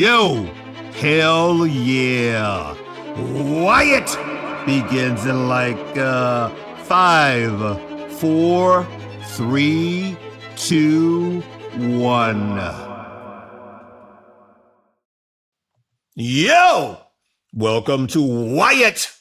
Yo, hell yeah. Wyatt begins in like 5, 4, 3, 2, 1. Yo, welcome to Wyatt.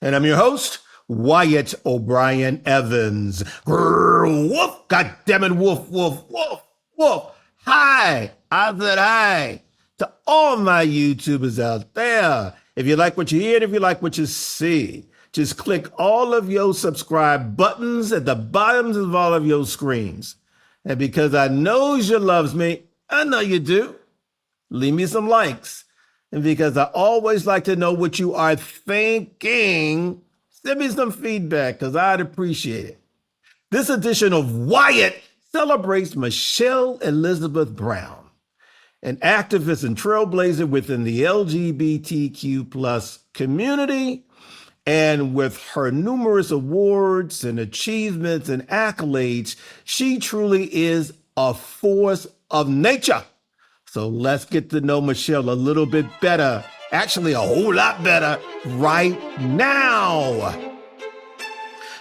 And I'm your host, Wyatt O'Brien Evans. Grr, woof, goddammit, woof, woof, woof, woof. Hi, I said hi to all my YouTubers out there. If you like what you hear, and if you like what you see, just click all of your subscribe buttons at the bottoms of all of your screens. And because I know you loves me, I know you do, leave me some likes. And because I always like to know what you are thinking, send me some feedback because I'd appreciate it. This edition of Wyatt celebrates Michelle Elizabeth Brown, an activist and trailblazer within the LGBTQ plus community. And with her numerous awards and achievements and accolades, she truly is a force of nature. So let's get to know Michelle a little bit better, actually a whole lot better right now.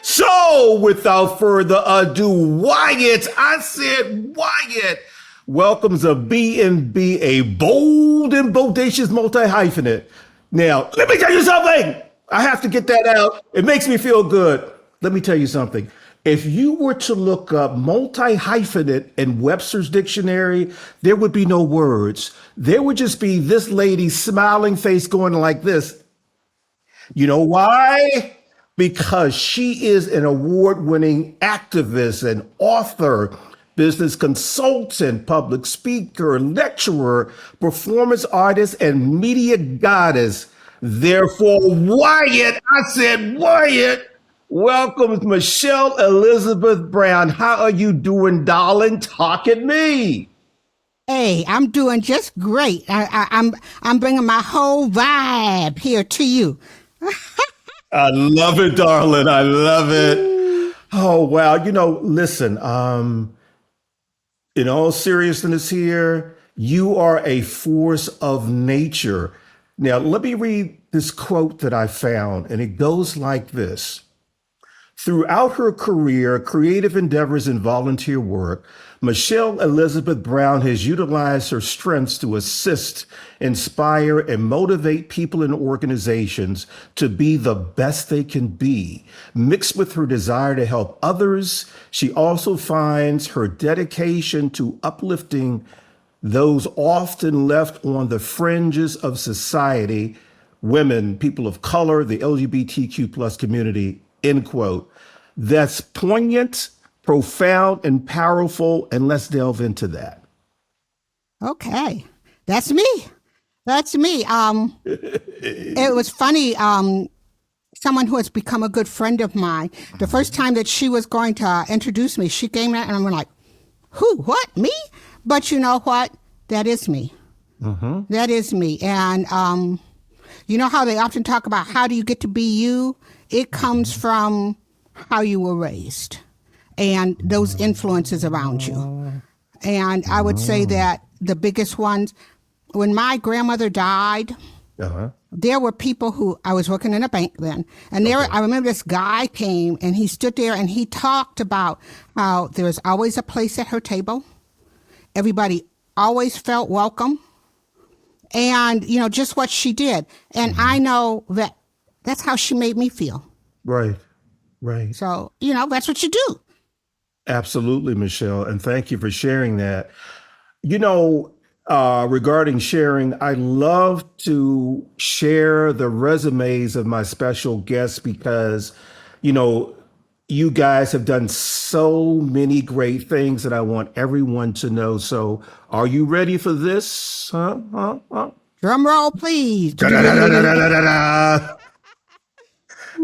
So without further ado, Wyatt, I said Wyatt, welcomes a B&B, a bold and bodacious multi-hyphenate. Now, let me tell you something. I have to get that out. It makes me feel good. Let me tell you something. If you were to look up multi-hyphenate in Webster's dictionary, there would be no words. There would just be this lady's smiling face going like this. You know why? Because she is an award-winning activist and author, business consultant, public speaker, lecturer, performance artist, and media goddess. Therefore, Wyatt, I said Wyatt, welcomes Michelle Elizabeth Brown. How are you doing, darling? Talk at me. Hey, I'm doing just great. I'm bringing my whole vibe here to you. I love it, darling. I love it. Oh, wow. You know, listen, in all seriousness here, you are a force of nature. Now, let me read this quote that I found, and it goes like this. Throughout her career, creative endeavors, and volunteer work, Michelle Elizabeth Brown has utilized her strengths to assist, inspire, and motivate people and organizations to be the best they can be. Mixed with her desire to help others, she also finds her dedication to uplifting those often left on the fringes of society, women, people of color, the LGBTQ plus community, end quote. That's poignant, profound, and powerful. And let's delve into that. Okay. That's me. That's me. It was funny. Someone who has become a good friend of mine, the first time that she was going to introduce me, she came out and I'm like, who, what, me? But you know what? That is me. Mm-hmm. That is me. And you know how they often talk about how do you get to be you? It comes from how you were raised and those influences around you. And I would say that the biggest ones, when my grandmother died, there were people who, I was working in a bank then, and there, I remember this guy came and he stood there and he talked about how there was always a place at her table. Everybody always felt welcome. And, you know, just what she did. And I know that that's how she made me feel. Right, right. So, you know, that's what you do. Absolutely, Michelle. And thank you for sharing that. You know, regarding sharing, I love to share the resumes of my special guests because, you know, you guys have done so many great things that I want everyone to know. So are you ready for this? Drum roll, please.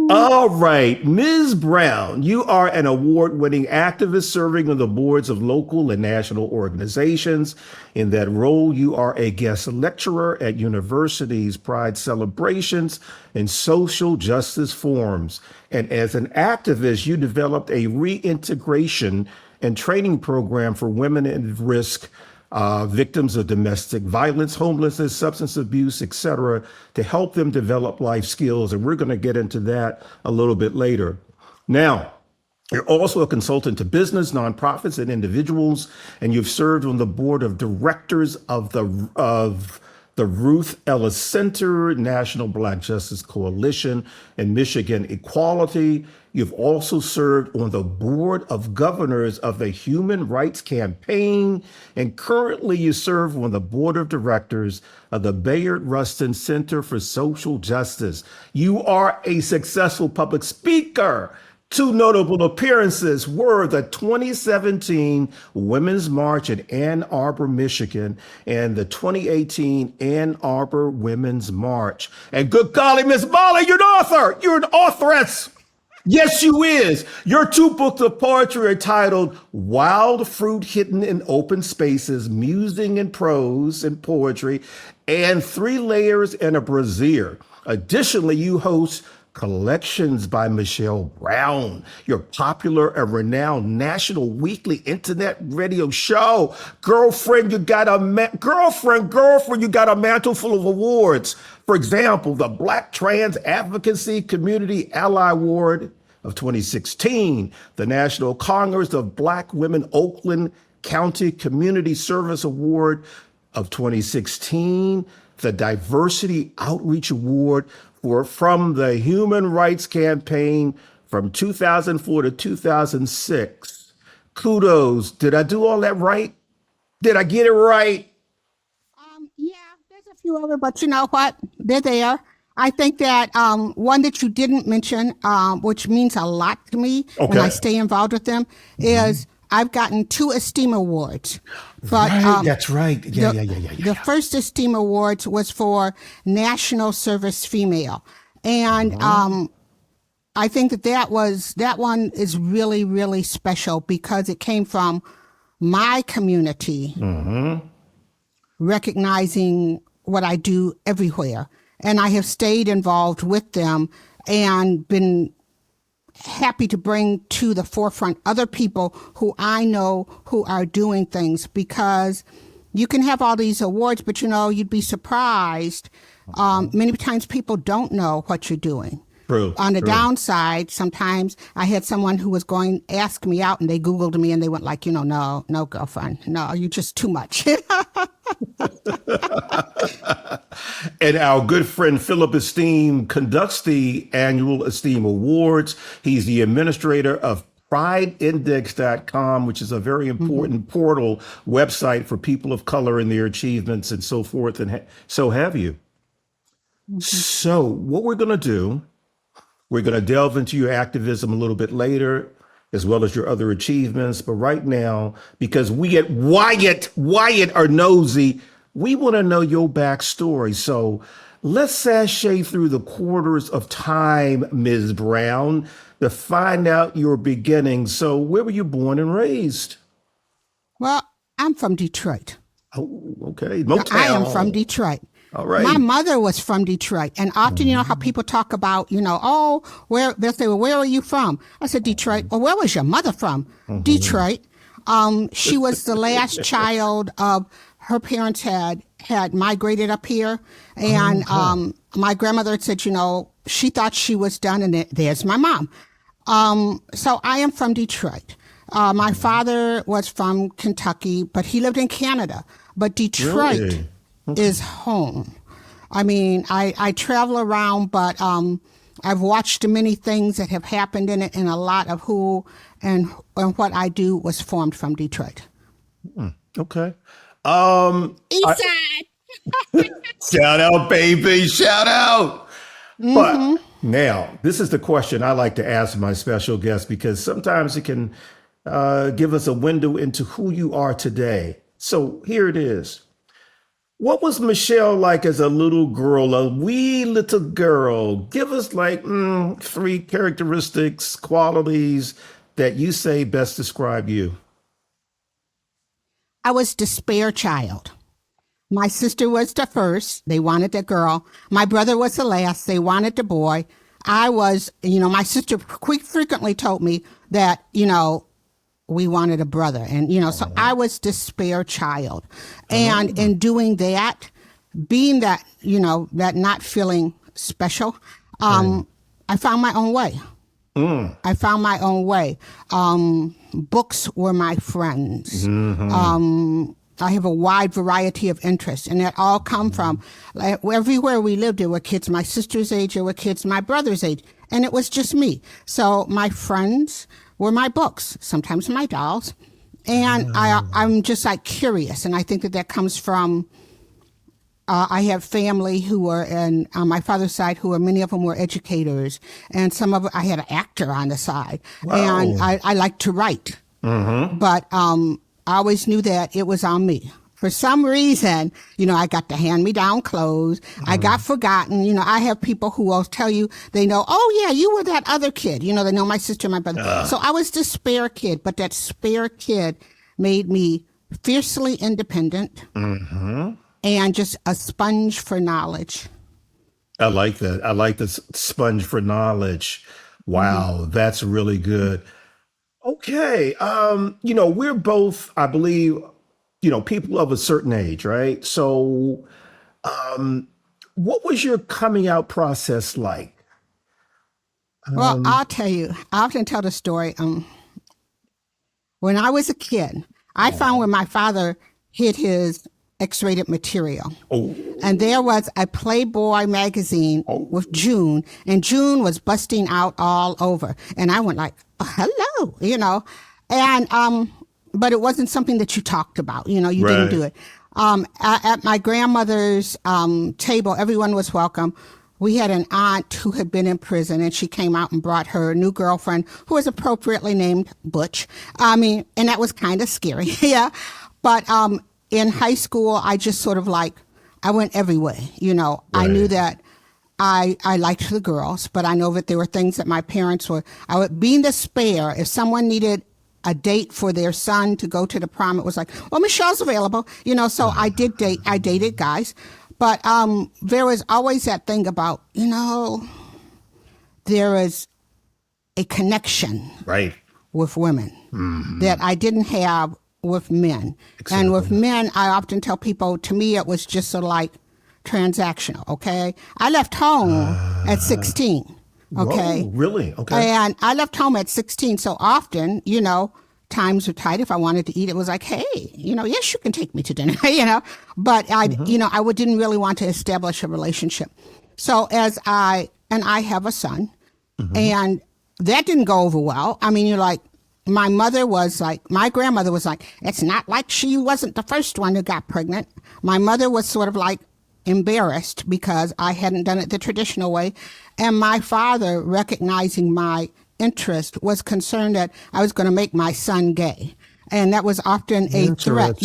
All right, Ms. Brown, you are an award-winning activist serving on the boards of local and national organizations. In that role, you are a guest lecturer at universities' pride celebrations and social justice forums. And as an activist, you developed a reintegration and training program for women at risk victims of domestic violence, homelessness, substance abuse, etc., to help them develop life skills. And we're going to get into that a little bit later. Now, you're also a consultant to business, nonprofits, and individuals, and you've served on the board of directors of the Ruth Ellis Center, National Black Justice Coalition, and Michigan Equality. You've also served on the board of governors of the Human Rights Campaign, and currently you serve on the board of directors of the Bayard Rustin Center for Social Justice. You are a successful public speaker. Two notable appearances were the 2017 Women's March in Ann Arbor, Michigan, and the 2018 Ann Arbor Women's March. And good golly, Miss Molly, you're an author. You're an authoress. Yes, you is. Your two books of poetry are titled Wild Fruit Hidden in Open Spaces, Musing in Prose and Poetry, and Three Layers and a Brassiere. Additionally, you host Collections by Michelle Brown, your popular and renowned national weekly internet radio show. Girlfriend, you got a girlfriend, you got a mantle full of awards. For example, the Black Trans Advocacy Community Ally Award of 2016, the National Congress of Black Women Oakland County Community Service Award of 2016, the Diversity Outreach Award from the Human Rights Campaign from 2004 to 2006. Kudos. Did I do all that right? Did I get it right? Yeah, there's a few other, but you know what? They're there. I think that one that you didn't mention, which means a lot to me when I stay involved with them, is I've gotten 2 Esteem Awards. But, right, that's right. Yeah. The first Esteem Awards was for National Service Female. And I think that one is really, really special because it came from my community recognizing what I do everywhere. And I have stayed involved with them and been happy to bring to the forefront other people who I know who are doing things, because you can have all these awards, but you'd be surprised. Many times people don't know what you're doing. True. On the downside, sometimes I had someone who was going to ask me out and they Googled me and they went like, no, girlfriend, no, you're just too much. And our good friend Philip Esteem conducts the annual Esteem Awards. He's the administrator of prideindex.com, which is a very important portal website for people of color and their achievements and so forth. And so have you. So what we're going to do, we're going to delve into your activism a little bit later, as well as your other achievements. But right now, because we at Wyatt are nosy, we want to know your backstory. So let's sashay through the quarters of time, Ms. Brown, to find out your beginnings. So where were you born and raised? Well, I'm from Detroit. Oh, okay. Motown. I am from Detroit. All right. My mother was from Detroit. And often, how people talk about, they'll say, well, where are you from? I said, Detroit. Well, where was your mother from? Detroit. She was the last child of, her parents had migrated up here. And my grandmother said, she thought she was done. And there's my mom. So I am from Detroit. My father was from Kentucky, but he lived in Canada. But Detroit Really? is home. I mean, I travel around, but I've watched many things that have happened in it, and a lot of who and what I do was formed from Detroit. Okay. East side. Shout out, baby. Shout out. But now, this is the question I like to ask my special guests, because sometimes it can give us a window into who you are today. So here it is. What was Michelle like as a little girl, a wee little girl? Give us like 3 characteristics, qualities that you say best describe you. I was the spare child. My sister was the first. They wanted the girl. My brother was the last. They wanted the boy. I was, my sister frequently told me that, we wanted a brother. And, so I was the spare child. And in doing that, being that, that not feeling special, I found my own way. I found my own way. Books were my friends. I have a wide variety of interests, and that all come from everywhere we lived. There were kids my sister's age, there were kids my brother's age, and it was just me. So my friends were my books, sometimes my dolls, and I'm just like curious, and I think that comes from. I have family who were on my father's side many of them were educators, and I had an actor on the side. Wow. And I like to write. But I always knew that it was on me. For some reason, I got the hand-me-down clothes. I got forgotten. I have people who will tell you, they know, oh, yeah, you were that other kid. They know my sister and my brother. So I was the spare kid, but that spare kid made me fiercely independent. And just a sponge for knowledge. I like that. I like the sponge for knowledge. Wow, that's really good. Okay. We're both, I believe, people of a certain age, right? So what was your coming out process like? Well, I'll tell you, I often tell the story. When I was a kid, I found where my father hid his X-rated material. And there was a Playboy magazine with June, and June was busting out all over. And I went like, oh, hello, and, but it wasn't something that you talked about, you didn't do it. At my grandmother's table, everyone was welcome. We had an aunt who had been in prison, and she came out and brought her new girlfriend, who was appropriately named Butch. And that was kind of scary. Yeah. But, in high school, I just sort of I went everywhere, Right. I knew that I liked the girls, but I know that there were things that my parents being the spare, if someone needed a date for their son to go to the prom, it was like, well, Michelle's available, so I dated guys, but there was always that thing about, there is a connection with women that I didn't have with men. Exactly. And with men, I often tell people, to me, it was just sort of transactional, okay? I left home at 16, okay? Whoa, really? Okay. And I left home at 16, so often, times were tight. If I wanted to eat, it was like, hey, yes, you can take me to dinner, But I didn't really want to establish a relationship. So I have a son, and that didn't go over well. My grandmother was like, it's not like she wasn't the first one who got pregnant. My mother was sort of embarrassed because I hadn't done it the traditional way. And my father, recognizing my interest, was concerned that I was going to make my son gay. And that was often a threat,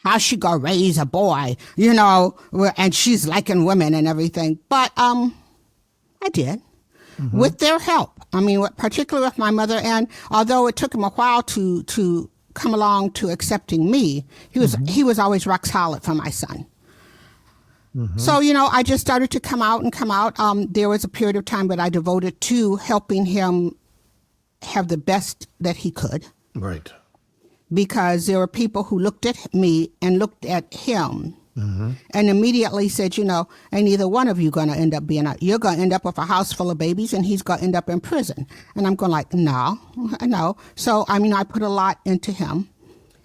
how's she going to raise a boy, and she's liking women and everything. But I did. With their help. Particularly with my mother. And although it took him a while to come along to accepting me, he was always rock solid for my son. So, I just started to come out. There was a period of time that I devoted to helping him have the best that he could. Right. Because there were people who looked at me and looked at him and immediately said, ain't either one of you going to end up you're going to end up with a house full of babies, and he's going to end up in prison. And I'm going no. So, I put a lot into him.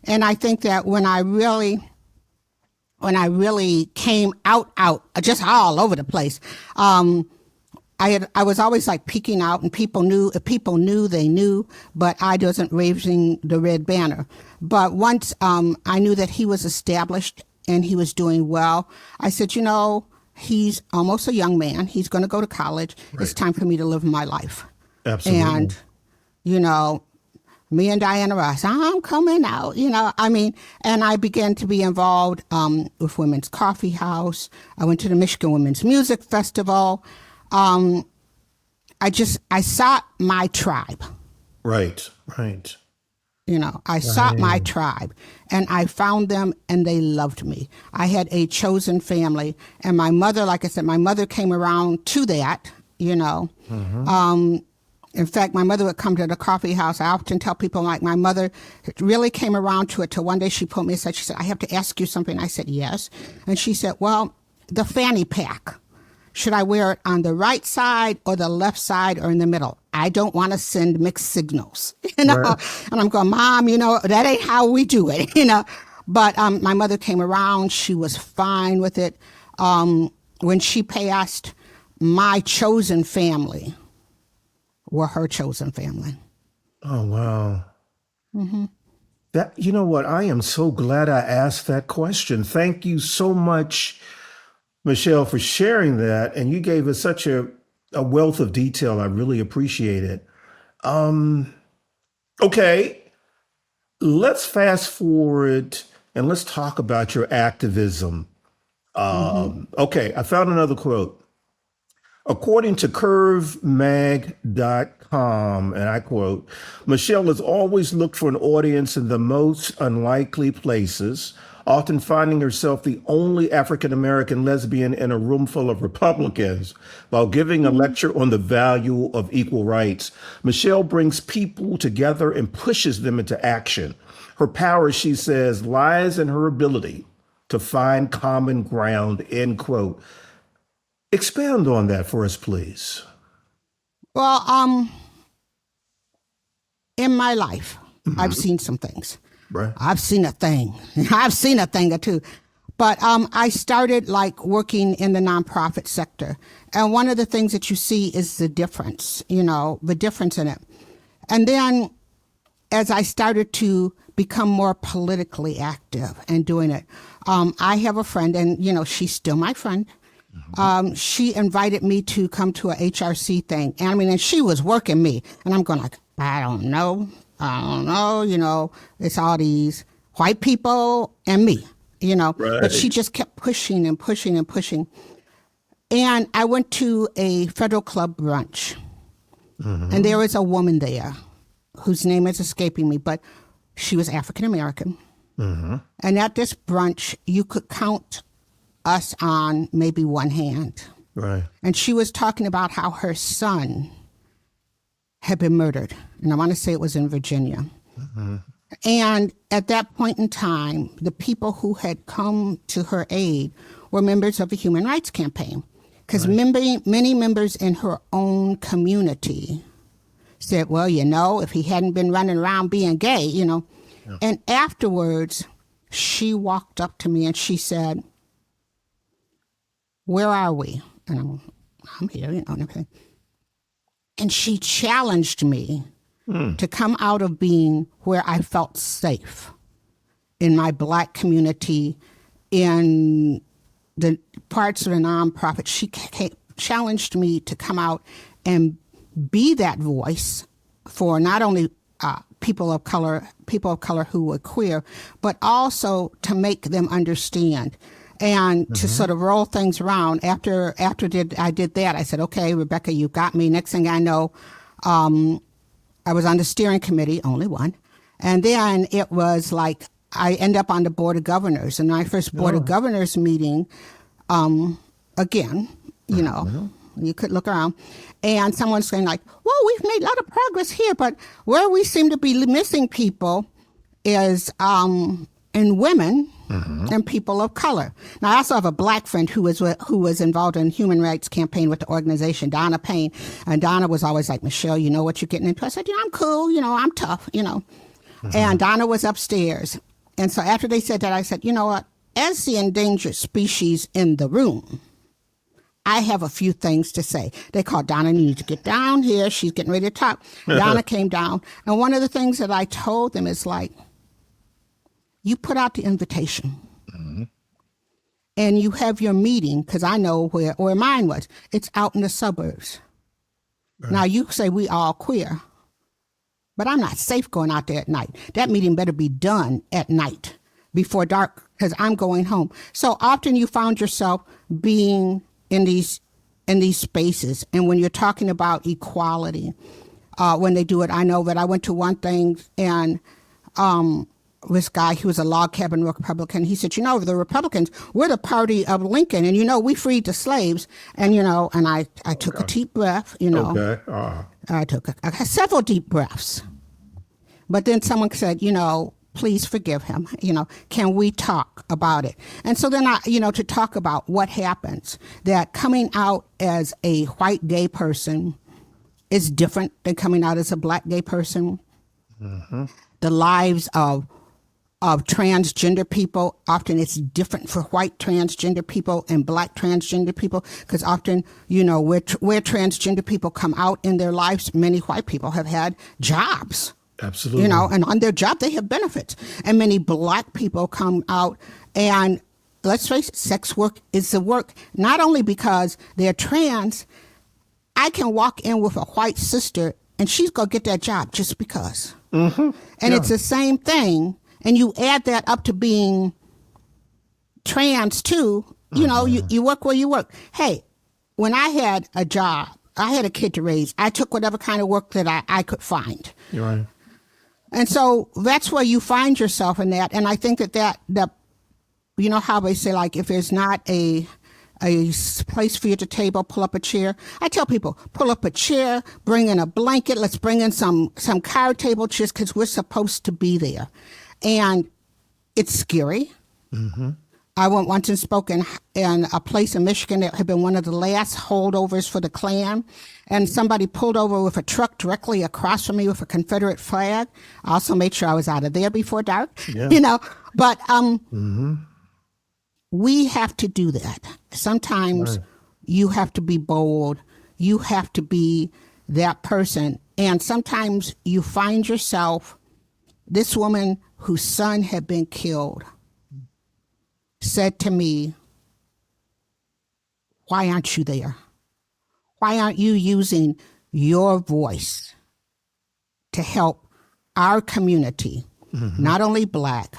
And I think that when I really came out, just all over the place, I was always peeking out, and people knew, if people knew, they knew, but I wasn't raising the red banner. But once I knew that he was established and he was doing well, I said, he's almost a young man. He's going to go to college. Right. It's time for me to live my life. Absolutely. And, me and Diana Ross, I'm coming out, and I began to be involved with Women's Coffee House. I went to the Michigan Women's Music Festival. I sought my tribe. Right. I sought my tribe, and I found them, and they loved me. I had a chosen family, and my mother, like I said, my mother came around to that, In fact, my mother would come to the coffee house. I often tell people, like, my mother really came around to it till one day she pulled me aside. She said, I have to ask you something. I said, yes. And she said, well, the fanny pack, should I wear it on the right side or the left side or in the middle? I don't want to send mixed signals, you know? Right. And I'm going, Mom, you know, that ain't how we do it, you know? But my mother came around. She was fine with it. When she passed, my chosen family were her chosen family. Oh, wow. Mm-hmm. That, you know what? I am so glad I asked that question. Thank you so much, Michelle, for sharing that. And you gave us such a wealth of detail. I really appreciate it. Okay, let's fast forward and let's talk about your activism. Okay, I found another quote. According to curvemag.com, and I quote, Michelle has always looked for an audience in the most unlikely places, often finding herself the only African-American lesbian in a room full of Republicans while giving a lecture on the value of equal rights. Michelle brings people together and pushes them into action. Her power, she says, lies in her ability to find common ground, end quote. Expand on that for us, please. Well, in my life, I've seen some things. Right. I've seen a thing. I've seen a thing or two. But I started like working in the nonprofit sector. And one of the things that you see is the difference, you know, the difference in it. And then as I started to become more politically active and doing it, I have a friend, and, you know, she's still my friend. She invited me to come to a HRC thing. And I mean, and she was working me. And I'm going like, I don't know, you know, it's all these white people and me, you know. Right. But she just kept pushing and pushing and pushing. And I went to a federal club brunch. And there was a woman there whose name is escaping me, but she was African American. And at this brunch, you could count us on maybe one hand. Right. And she was talking about how her son had been murdered. And I want to say it was in Virginia. And at that point in time, the people who had come to her aid were members of the Human Rights Campaign. Because many members in her own community said, well, you know, if he hadn't been running around being gay, you know. Yeah. And afterwards, she walked up to me and she said, where are we? And I'm here, you know, and everything. And she challenged me to come out of being where I felt safe in my Black community, in the parts of the nonprofit. She challenged me to come out and be that voice for not only people of color who were queer, but also to make them understand. And to sort of roll things around. After I did that, I said, okay, Rebecca, you got me. Next thing I know, I was on the steering committee, only one. And then it was like, I end up on the board of governors. And my first board of governors meeting, again, you know, you could look around. And someone's saying like, well, we've made a lot of progress here, but where we seem to be missing people is in women and people of color. Now, I also have a Black friend who was involved in Human Rights Campaign with the organization, Donna Payne. And Donna was always like, Michelle, you know what you're getting into? I said, I'm cool, you know, I'm tough, you know. And Donna was upstairs. And so after they said that, I said, you know what? As the endangered species in the room, I have a few things to say. They called Donna, you need to get down here. She's getting ready to talk. Donna came down. And one of the things that I told them is like, you put out the invitation and you have your meeting, because I know where mine was. It's out in the suburbs. Right. Now, you say we all queer, but I'm not safe going out there at night. That meeting better be done at night before dark, because I'm going home. So often you found yourself being in these spaces. And when you're talking about equality, when they do it, I know that I went to one thing and this guy, he was a log cabin Republican. He said, the Republicans, we're the party of Lincoln. And, we freed the slaves. And, and I took a deep breath, Okay. I took several deep breaths. But then someone said, please forgive him. Can we talk about it? And so then to talk about what happens, that coming out as a white gay person is different than coming out as a black gay person. Mm-hmm. The lives of transgender people, often it's different for white transgender people and black transgender people, because often, where transgender people come out in their lives, many white people have had jobs. Absolutely. And on their job, they have benefits. And many black people come out, and let's face it, sex work is the work, not only because they're trans. I can walk in with a white sister, and she's going to get that job just because. Mm-hmm. And it's the same thing. And you add that up to being trans, too. You work where you work. Hey, when I had a job, I had a kid to raise. I took whatever kind of work that I could find. You're right. And so that's where you find yourself in that. And I think that how they say, like, if there's not a place for you to table, pull up a chair. I tell people, pull up a chair, bring in a blanket. Let's bring in some card table chairs, because we're supposed to be there. And it's scary. Mm-hmm. I went once and spoke in a place in Michigan that had been one of the last holdovers for the Klan. And somebody pulled over with a truck directly across from me with a Confederate flag. I also made sure I was out of there before dark, But we have to do that. Sometimes you have to be bold. You have to be that person. And sometimes you find yourself, this woman whose son had been killed said to me, why aren't you there? Why aren't you using your voice to help our community, not only black,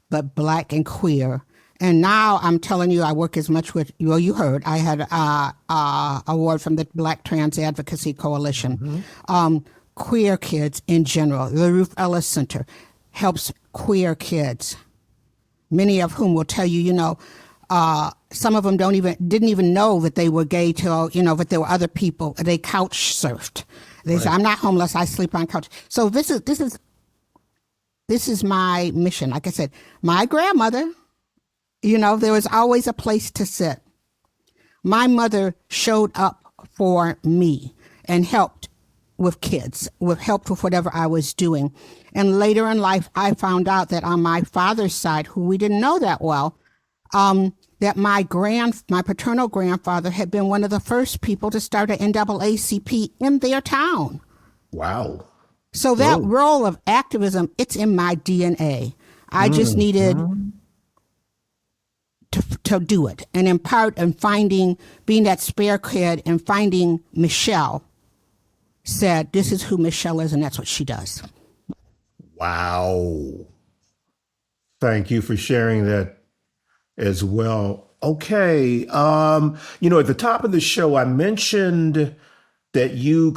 but black and queer? And now I'm telling you, I work as much with, you heard, I had an award from the Black Trans Advocacy Coalition. Queer kids in general. The Ruth Ellis Center helps queer kids, many of whom will tell you, some of them didn't even know that they were gay till, that there were other people. They couch surfed. They say, I'm not homeless, I sleep on couch. So this is my mission. Like I said, my grandmother, there was always a place to sit. My mother showed up for me and helped with kids, helped with whatever I was doing. And later in life, I found out that on my father's side, who we didn't know that well, that my paternal grandfather had been one of the first people to start an NAACP in their town. Wow. So that role of activism, it's in my DNA. I just needed to do it. And in part, being that spare kid and finding Michelle, said, this is who Michelle is, and that's what she does. Wow. Thank you for sharing that as well. Okay. At the top of the show, I mentioned that you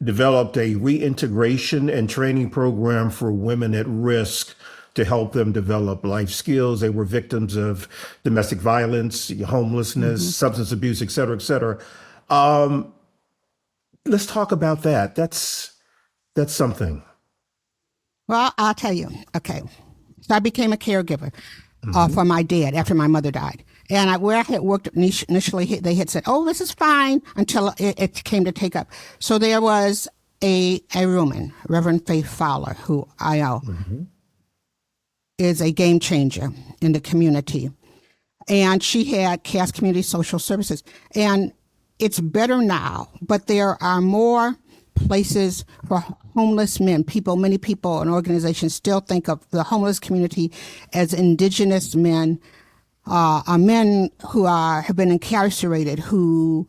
developed a reintegration and training program for women at risk to help them develop life skills. They were victims of domestic violence, homelessness, substance abuse, et cetera, et cetera. Let's talk about that. That's something. Well, I'll tell you. Okay. So I became a caregiver for my dad after my mother died. And where I had worked initially, they had said, oh, this is fine, until it came to take up. So there was a woman, Reverend Faith Fowler, who I know is a game changer in the community. And she had Cass Community Social Services. And it's better now, but there are more places for homeless men. Many people and organizations still think of the homeless community as indigenous men, men who have been incarcerated, who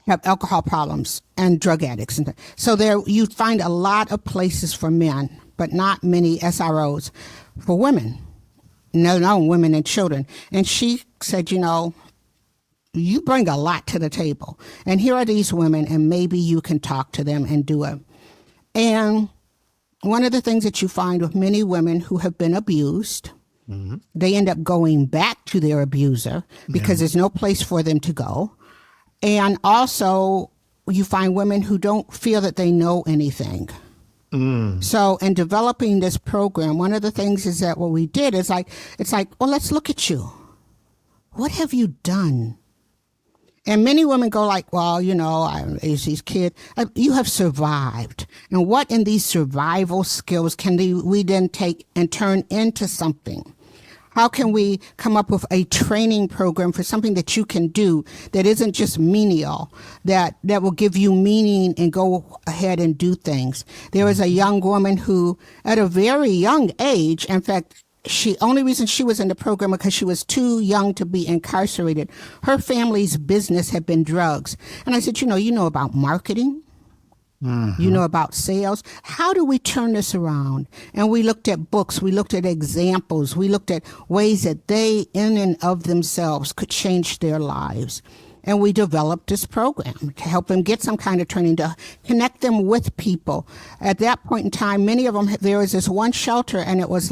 have alcohol problems and drug addicts. So you find a lot of places for men, but not many SROs for women, no, women and children. And she said, you bring a lot to the table. And here are these women, and maybe you can talk to them and do it. And one of the things that you find with many women who have been abused, they end up going back to their abuser because there's no place for them to go. And also, you find women who don't feel that they know anything. So in developing this program, one of the things is that what we did is it's like, well, let's look at you. What have you done? And many women go like, well, I raised these kids. You have survived. And what in these survival skills can we then take and turn into something? How can we come up with a training program for something that you can do that isn't just menial, that will give you meaning and go ahead and do things? There was a young woman who, at a very young age, in fact, only reason she was in the program because she was too young to be incarcerated. Her family's business had been drugs. And I said, you know about marketing. You know about sales. How do we turn this around? And we looked at books. We looked at examples. We looked at ways that they, in and of themselves, could change their lives. And we developed this program to help them get some kind of training, to connect them with people. At that point in time, many of them, there was this one shelter, and it was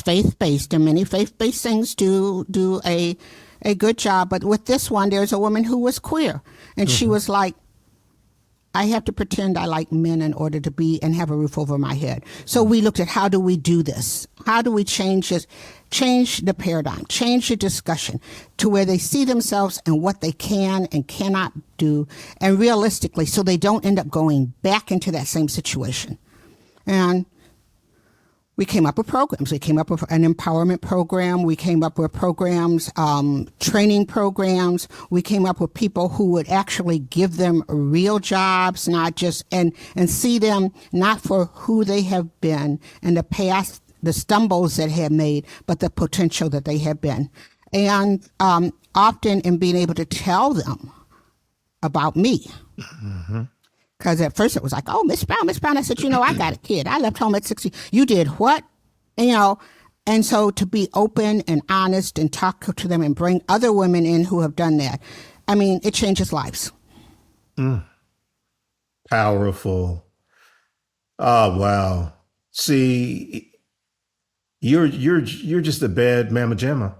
faith-based, and many faith-based things do a good job. But with this one, there's a woman who was queer, and she was like, I have to pretend I like men in order to be and have a roof over my head. So we looked at, how do we do this? How do we change this? Change the paradigm, change the discussion to where they see themselves and what they can and cannot do, and realistically, so they don't end up going back into that same situation. And we came up with programs. We came up with an empowerment program. We came up with programs, training programs. We came up with people who would actually give them real jobs, not just, and see them not for who they have been in the past, the stumbles that have made, but the potential that they have been. And often in being able to tell them about me. Because at first it was like, oh, Miss Brown. I said, I got a kid. I left home at 60. You did what? And so to be open and honest and talk to them and bring other women in who have done that, it changes lives. Powerful. Oh, wow. See, you're just a bad mama jamma.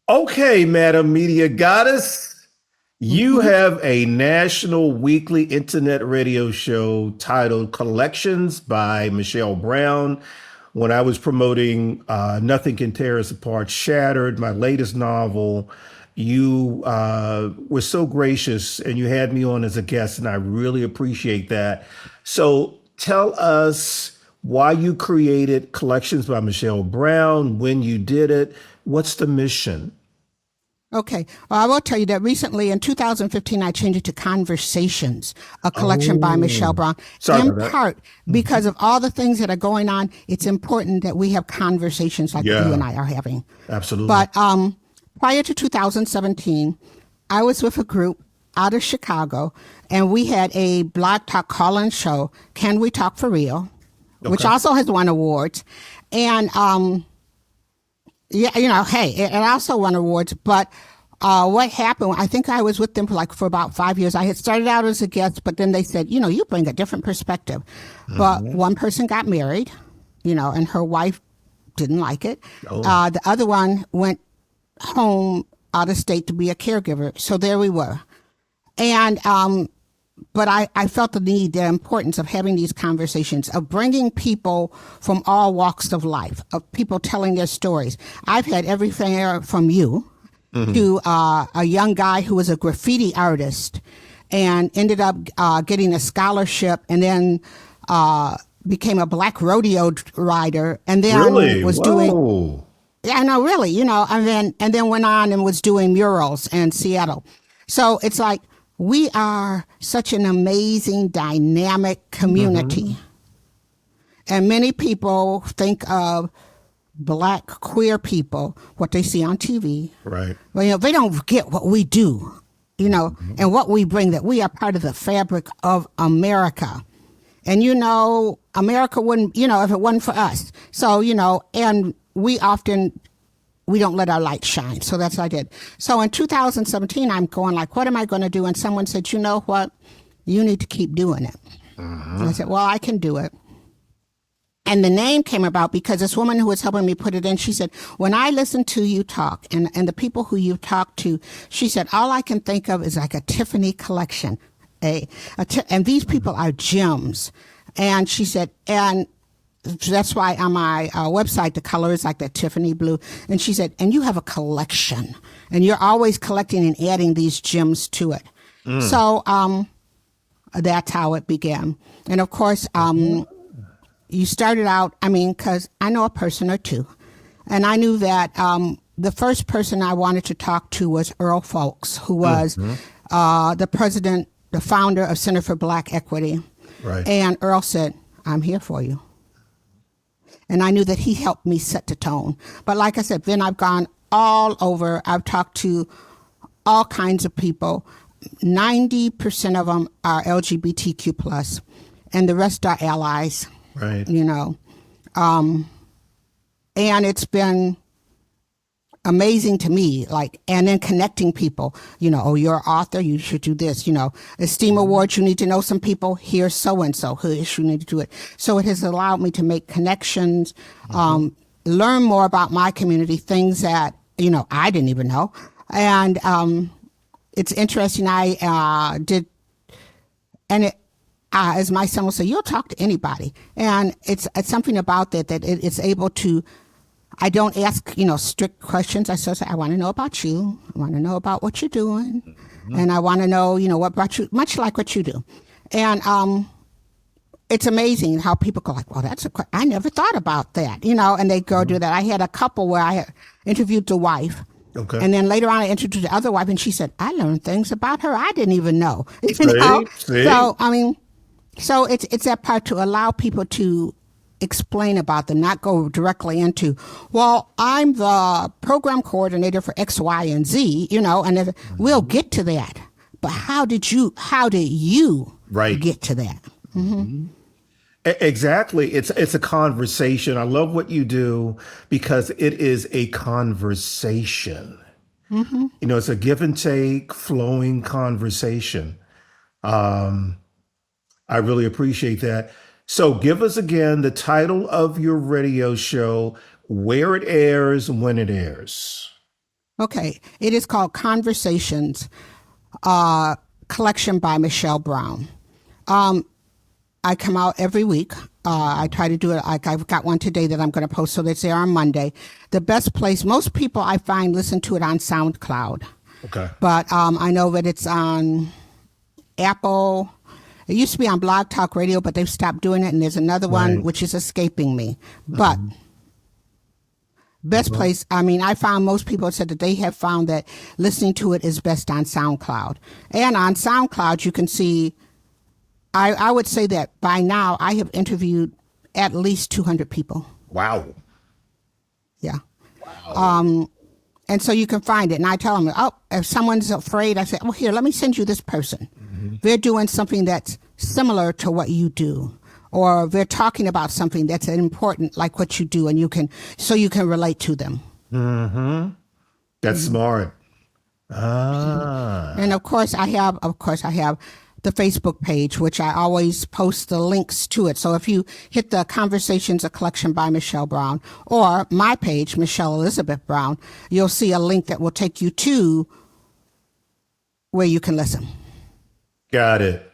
Okay, Madam Media Goddess. You have a national weekly internet radio show titled Collections by Michelle Brown. When I was promoting Nothing Can Tear Us Apart, Shattered, my latest novel, you were so gracious and you had me on as a guest, and I really appreciate that. So tell us why you created Collections by Michelle Brown, when you did it, what's the mission? Okay. Well, I will tell you that recently in 2015, I changed it to Conversations, a collection by Michelle Brown. Sorry in part because of all the things that are going on, it's important that we have conversations like you and I are having. Absolutely. But prior to 2017, I was with a group out of Chicago, and we had a blog talk call-in show, Can We Talk for Real, which also has won awards. And hey, it also won awards. But what happened, I think I was with them for about 5 years. I had started out as a guest, but then they said, you bring a different perspective. But one person got married, and her wife didn't like it. The other one went home out of state to be a caregiver. So there we were. And but I felt the importance of having these conversations, of bringing people from all walks of life, of people telling their stories. I've had everything from you to a young guy who was a graffiti artist and ended up getting a scholarship, and then became a black rodeo rider, and then was doing. Yeah, no, really, and then went on and was doing murals in Seattle. So it's like, we are such an amazing, dynamic community. And many people think of Black queer people, what they see on TV. Right. Well, they don't get what we do, and what we bring, that we are part of the fabric of America. And, America wouldn't, if it wasn't for us. So, and we don't let our light shine. So that's what I did. So in 2017, I'm going like, what am I going to do? And someone said, you know what? you need to keep doing it. And I said, well, I can do it. And the name came about because this woman who was helping me put it in, she said, when I listen to you talk and the people who you talk to, she said, all I can think of is like a Tiffany collection. And these people are gems. And she said, and that's why on my website, the color is like that Tiffany blue. And she said, and you have a collection and you're always collecting and adding these gems to it. So that's how it began. And of course, you started out, because I know a person or two. And I knew that the first person I wanted to talk to was Earl Folks, who was the president, the founder of Center for Black Equity. Right. And Earl said, I'm here for you. And I knew that he helped me set the tone. But like I said, then I've gone all over. I've talked to all kinds of people. 90% of them are LGBTQ plus, and the rest are allies. Right. And it's been amazing to me, and then connecting people, oh, you're an author, you should do this, Esteem Awards, you need to know some people, here's so-and-so, who you need to do it. So it has allowed me to make connections, learn more about my community, things that, I didn't even know. And it's interesting, I did, and it, as my son will say, you'll talk to anybody. And it's something about that it's able to, I don't ask, strict questions. I still say, I want to know about you. I want to know about what you're doing. And I want to know, what brought you, much like what you do. And it's amazing how people go like, well, I never thought about that, and they go do that. I had a couple where I interviewed the wife. Okay. And then later on, I introduced the other wife, and she said, I learned things about her I didn't even know. See? So it's that part to allow people to explain about them, not go directly into, well, I'm the program coordinator for X, Y, and Z, and we'll get to that. But how did you get to that? Exactly. It's a conversation. I love what you do because it is a conversation. It's a give and take, flowing conversation. I really appreciate that. So give us again the title of your radio show, where it airs, when it airs. Okay. It is called Conversations, collection by Michelle Brown. I come out every week. I try to do it. I've got one today that I'm going to post, so that's there on Monday. The best place, most people I find listen to it on SoundCloud. Okay. But I know that it's on Apple. It used to be on Blog Talk Radio, but they've stopped doing it. And there's another one which is escaping me. But best place, I found most people said that they have found that listening to it is best on SoundCloud. And on SoundCloud, you can see, I would say that by now I have interviewed at least 200 people. Wow. Yeah. Wow. And so you can find it. And I tell them, if someone's afraid, I say, here, let me send you this person. They're doing something that's similar to what you do. Or they're talking about something that's important, like what you do, and you can relate to them. That's smart. And of course I have the Facebook page, which I always post the links to it. So if you hit the Conversations, a collection by Michelle Brown, or my page, Michelle Elizabeth Brown, you'll see a link that will take you to where you can listen. Got it.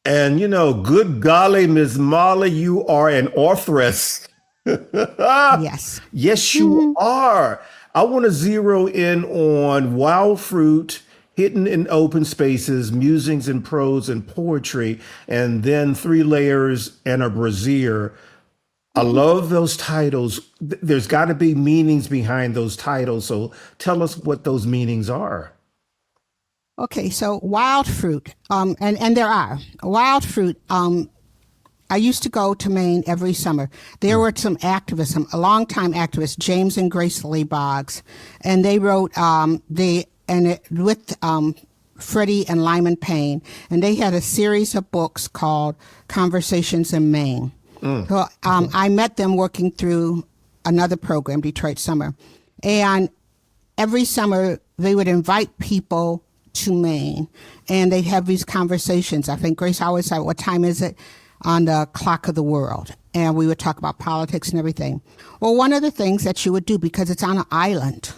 And, good golly, Ms. Molly, you are an authoress. Yes. Yes, you are. I want to zero in on Wild Fruit, Hidden in Open Spaces, Musings in Prose and Poetry, and then 3 Layers and a Brazier. I love those titles. There's got to be meanings behind those titles. So tell us what those meanings are. Okay, so Wild Fruit, and there are. Wild Fruit, I used to go to Maine every summer. There were some activists, a longtime activists, James and Grace Lee Boggs, and they wrote, with Freddie and Lyman Payne, and they had a series of books called Conversations in Maine. So I met them working through another program, Detroit Summer, and every summer they would invite people to Maine, and they have these conversations. I think Grace always said, "What time is it on the clock of the world?" And we would talk about politics and everything. Well, one of the things that you would do, because it's on an island,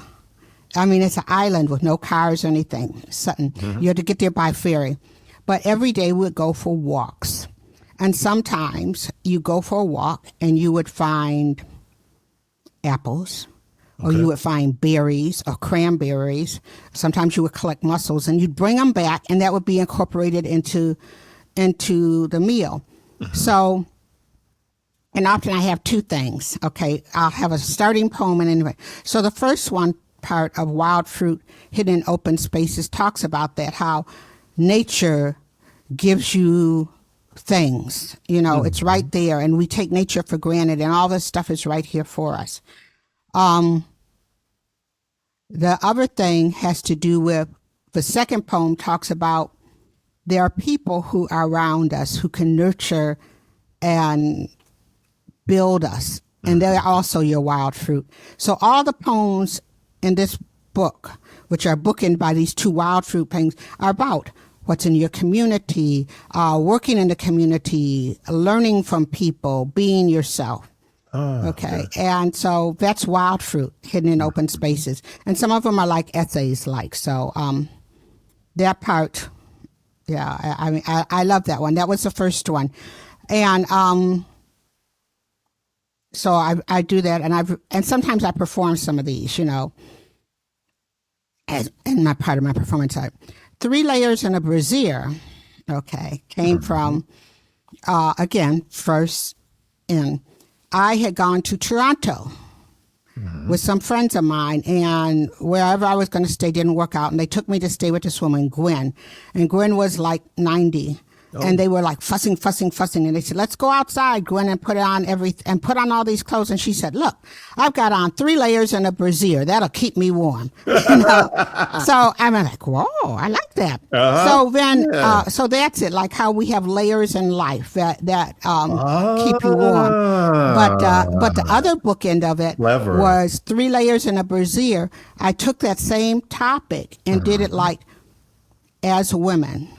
I mean, it's an island with no cars or anything, Sutton. You had to get there by ferry. But every day we would go for walks. And sometimes you go for a walk and you would find apples, or you would find berries or cranberries. Sometimes you would collect mussels and you'd bring them back, and that would be incorporated into the meal. So, and often I have two things. Okay, I'll have a starting poem and anyway. So the first one part of Wild Fruit Hidden in Open Spaces talks about that, how nature gives you things, it's right there, and we take nature for granted, and all this stuff is right here for us. The other thing has to do with, the second poem talks about there are people who are around us who can nurture and build us, and they're also your wild fruit. So all the poems in this book, which are bookended by these two wild fruit things, are about what's in your community, working in the community, learning from people, being yourself. Okay. And so that's wild fruit hidden in open spaces. And some of them are like essays, so that part, I mean, I love that one. That was the first one. And so I do that, and sometimes I perform some of these, as in my part of my performance type. 3 layers in a brassiere, came from, again, first in, I had gone to Toronto with some friends of mine, and wherever I was going to stay didn't work out, and they took me to stay with this woman, Gwen, and Gwen was like 90. And they were like fussing. And they said, "Let's go outside, Gwen, and put on all these clothes." And she said, "Look, I've got on 3 layers and a brassiere. That'll keep me warm." So I'm like, "Whoa, I like that." So then, so that's it. Like how we have layers in life that keep you warm. But the other bookend of it was 3 layers and a brassiere. I took that same topic and did it like as women.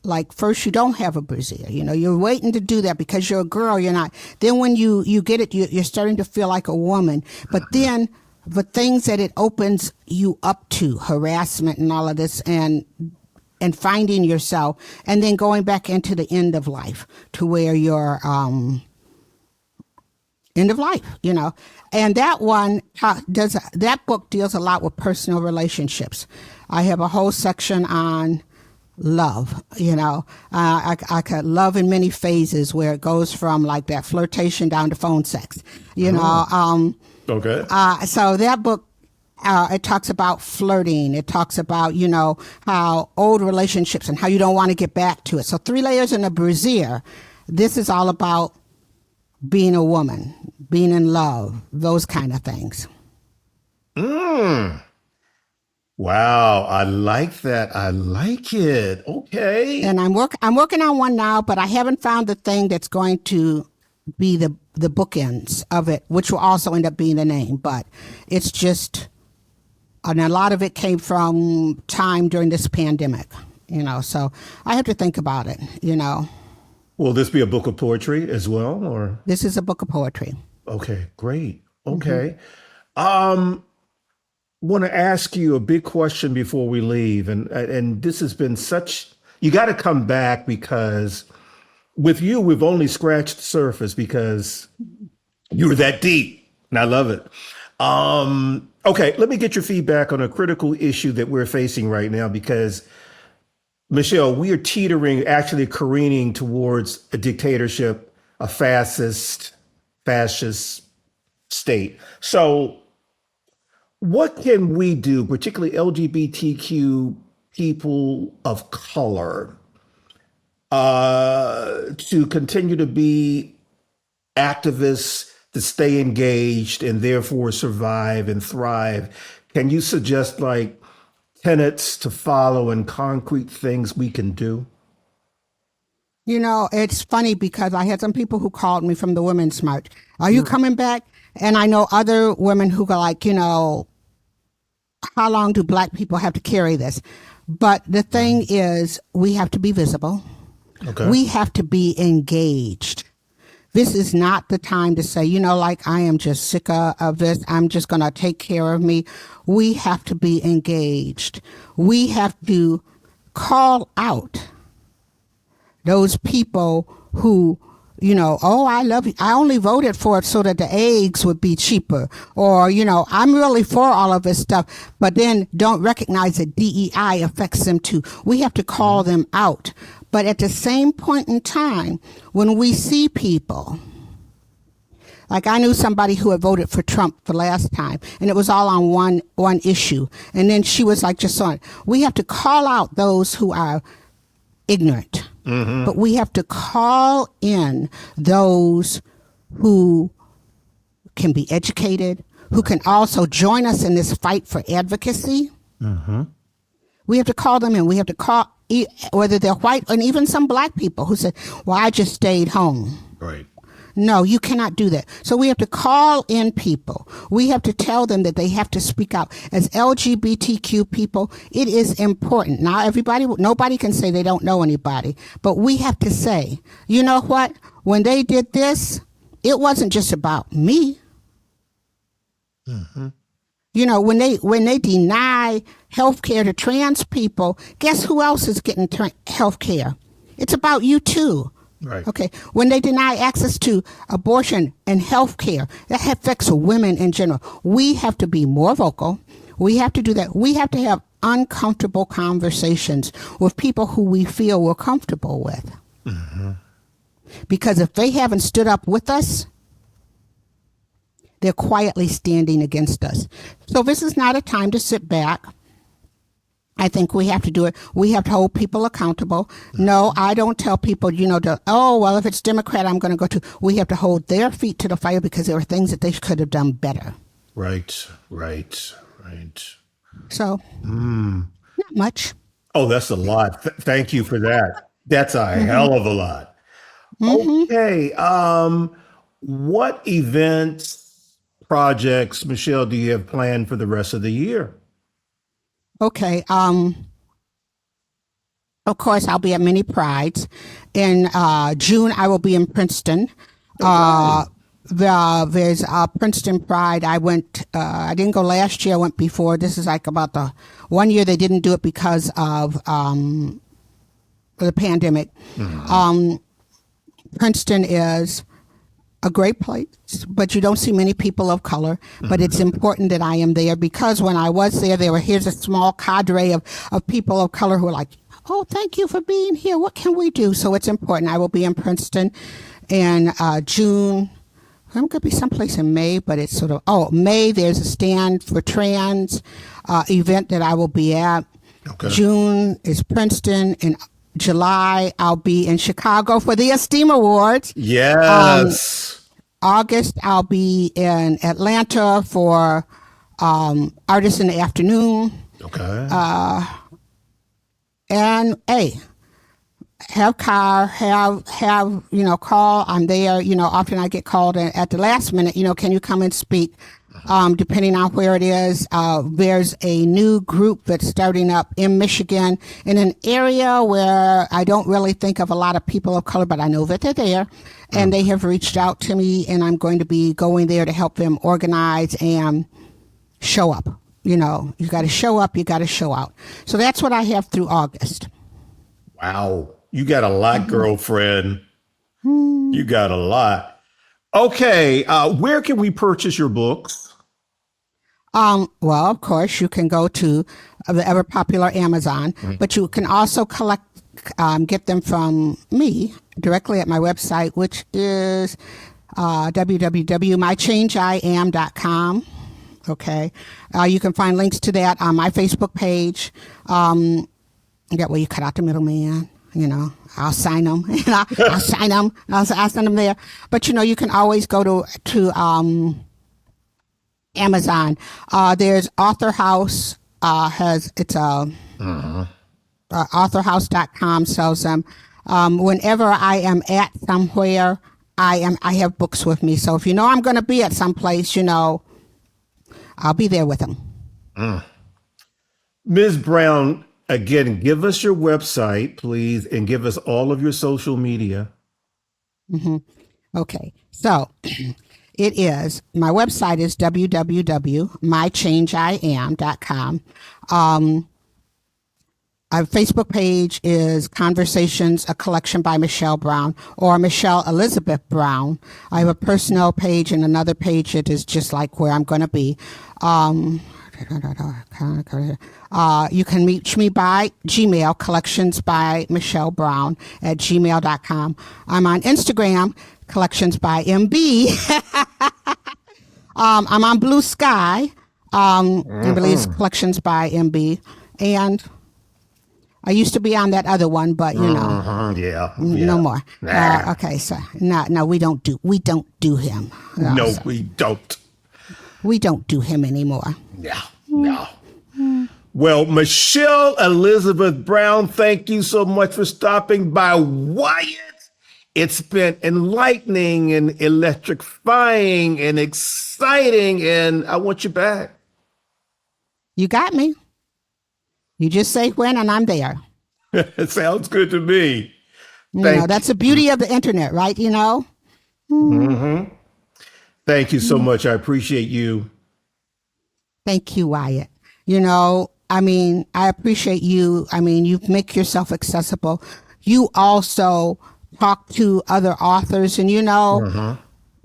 Like, first, you don't have a brassiere. You're waiting to do that because you're a girl. You're not. Then when you get it, you're starting to feel like a woman. But then the things that it opens you up to, harassment and all of this, and finding yourself, and then going back into the end of life to where you're end of life, And that one that book deals a lot with personal relationships. I have a whole section on love, I could love in many phases, where it goes from like that flirtation down to phone sex, so that book, it talks about flirting. It talks about, how old relationships and how you don't want to get back to it. So 3 layers in a brassiere. This is all about being a woman, being in love, those kind of things. Wow, I like that. I like it. Okay. And I'm working on one now, but I haven't found the thing that's going to be the bookends of it, which will also end up being the name. But it's just, and a lot of it came from time during this pandemic, so I have to think about it, Will this be a book of poetry as well, or? This is a book of poetry. Okay, great. Okay. Want to ask you a big question before we leave, and this has been you got to come back, because with you we've only scratched the surface, because you're that deep, and I love it. Okay, let me get your feedback on a critical issue that we're facing right now, because Michelle, we are teetering, actually careening towards a dictatorship, a fascist state. So what can we do, particularly LGBTQ people of color, to continue to be activists, to stay engaged, and therefore survive and thrive? Can you suggest like tenets to follow and concrete things we can do? It's funny because I had some people who called me from the Women's March. Are you coming back? And I know other women who go like, how long do Black people have to carry this? But the thing is, we have to be visible. Okay. We have to be engaged. This is not the time to say, like, I am just sick of this. I'm just going to take care of me. We have to be engaged. We have to call out those people who, oh, I love you. I only voted for it so that the eggs would be cheaper. Or, I'm really for all of this stuff, but then don't recognize that DEI affects them too. We have to call them out. But at the same point in time, when we see people, like I knew somebody who had voted for Trump for last time, and it was all on one issue. And then she was like, just on, we have to call out those who are ignorant, but we have to call in those who can be educated, who can also join us in this fight for advocacy. We have to call them in. We have to call, whether they're white and even some black people who say, well, I just stayed home. Right. No, you cannot do that. So we have to call in people. We have to tell them that they have to speak out. As LGBTQ people, it is important. Now, nobody can say they don't know anybody, but we have to say, you know what? When they did this, it wasn't just about me. When they deny health care to trans people, guess who else is getting health care? It's about you too. Right. Okay. When they deny access to abortion and health care, that affects women in general. We have to be more vocal. We have to do that. We have to have uncomfortable conversations with people who we feel we're comfortable with. Because if they haven't stood up with us, they're quietly standing against us. So this is not a time to sit back. I think we have to do it. We have to hold people accountable. No, I don't tell people, if it's Democrat, I'm going to go to. We have to hold their feet to the fire because there are things that they could have done better. Right. So, not much. Oh, that's a lot. Thank you for that. That's a hell of a lot. Okay. What events, projects, Michelle, do you have planned for the rest of the year? Okay. Of course, I'll be at many prides. In June, I will be in Princeton. There's a Princeton Pride. I went. I didn't go last year. I went before. This is like about the 1 year they didn't do it because of the pandemic. Princeton is a great place, but you don't see many people of color. But it's important that I am there because when I was there, here's a small cadre of people of color who are like, oh, thank you for being here. What can we do? So it's important. I will be in Princeton in June. I'm going to be someplace in May, but it's May, there's a Stand for Trans event that I will be at. Okay. June is Princeton. In July, I'll be in Chicago for the Esteem Awards. Yes. August, I'll be in Atlanta for Artists in the Afternoon. Okay. And have call. I'm there. Often I get called at the last minute. Can you come and speak? Depending on where it is, there's a new group that's starting up in Michigan in an area where I don't really think of a lot of people of color, but I know that they're there. And they have reached out to me, and I'm going to be going there to help them organize and show up. You got to show up, you got to show out. So that's what I have through August. Wow. You got a lot, girlfriend. You got a lot. Okay. Where can we purchase your books? Well, of course, you can go to the ever popular Amazon, but you can also get them from me directly at my website, which is www.mychangeIam.com. Okay. You can find links to that on my Facebook page. That way you cut out the middleman. I'll sign them. I'll sign them. I'll send them there. But you can always go to Amazon. There's Author House. Authorhouse.com sells them. Whenever I am at somewhere, I have books with me. So if I'm going to be at some place, I'll be there with them. Ms. Brown, Again, give us your website, please, and give us all of your social media. Okay. So it is, my website is www.mychangeIam.com. Our Facebook page is Conversations, a collection by Michelle Brown or Michelle Elizabeth Brown. I have a personal page and another page that is just like where I'm going to be. You can reach me by Gmail, collectionsbymichellebrown@gmail.com. I'm on Instagram, collectionsbymb. I'm on Blue Sky. I believe it's Collections by MB. And I used to be on that other one, but no more. Okay, so no, we don't do him. No, we don't. We don't do him anymore. No. Well, Michelle Elizabeth Brown, thank you so much for stopping by, Wyatt. It's been enlightening and electrifying and exciting, and I want you back. You got me. You just say when, and I'm there. It sounds good to me. That's the beauty of the internet, right? Thank you so much. I appreciate you. Thank you, Wyatt. I appreciate you. You make yourself accessible. You also talk to other authors, and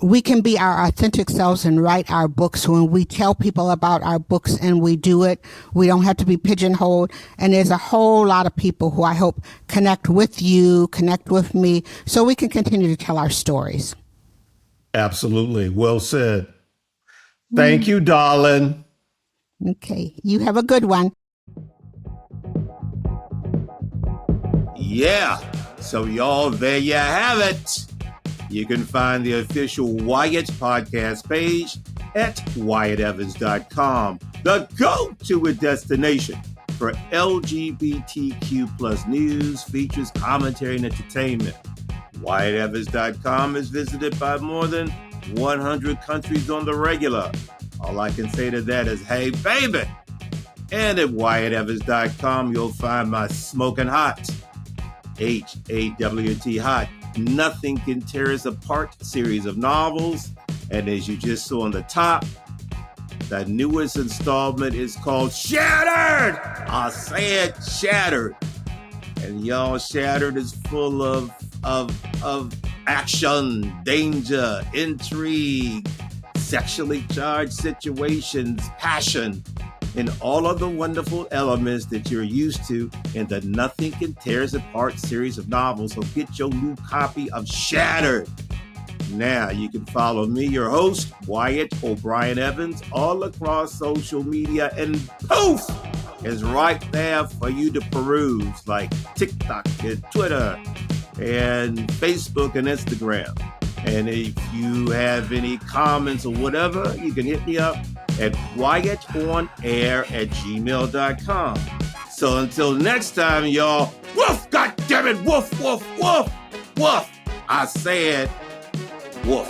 we can be our authentic selves and write our books. When we tell people about our books and we do it, we don't have to be pigeonholed. And there's a whole lot of people who I hope connect with you, connect with me, so we can continue to tell our stories. Absolutely. Well said. Thank you, darling. Okay. You have a good one. Yeah. So y'all, there you have it. You can find the official Wyatt podcast page at WyattEvans.com, the go-to destination for LGBTQ plus news, features, commentary, and entertainment. WyattEvans.com is visited by more than 100 countries on the regular. All I can say to that is, hey, baby. And at WyattEvans.com, you'll find my smoking hot, HAWT hot, Nothing Can Tear Us Apart series of novels. And as you just saw on the top, the newest installment is called Shattered. I said Shattered. And y'all, Shattered is full of action, danger, intrigue, sexually charged situations, passion, and all of the wonderful elements that you're used to in the Nothing Can Tear Us Apart series of novels. So get your new copy of Shattered. Now you can follow me, your host, Wyatt O'Brien Evans, all across social media, and poof, is right there for you to peruse, like TikTok and Twitter and Facebook and Instagram. And if you have any comments or whatever, you can hit me up at wyattonair@gmail.com. So until next time, y'all, woof, goddammit, woof, woof, woof, woof. I said woof.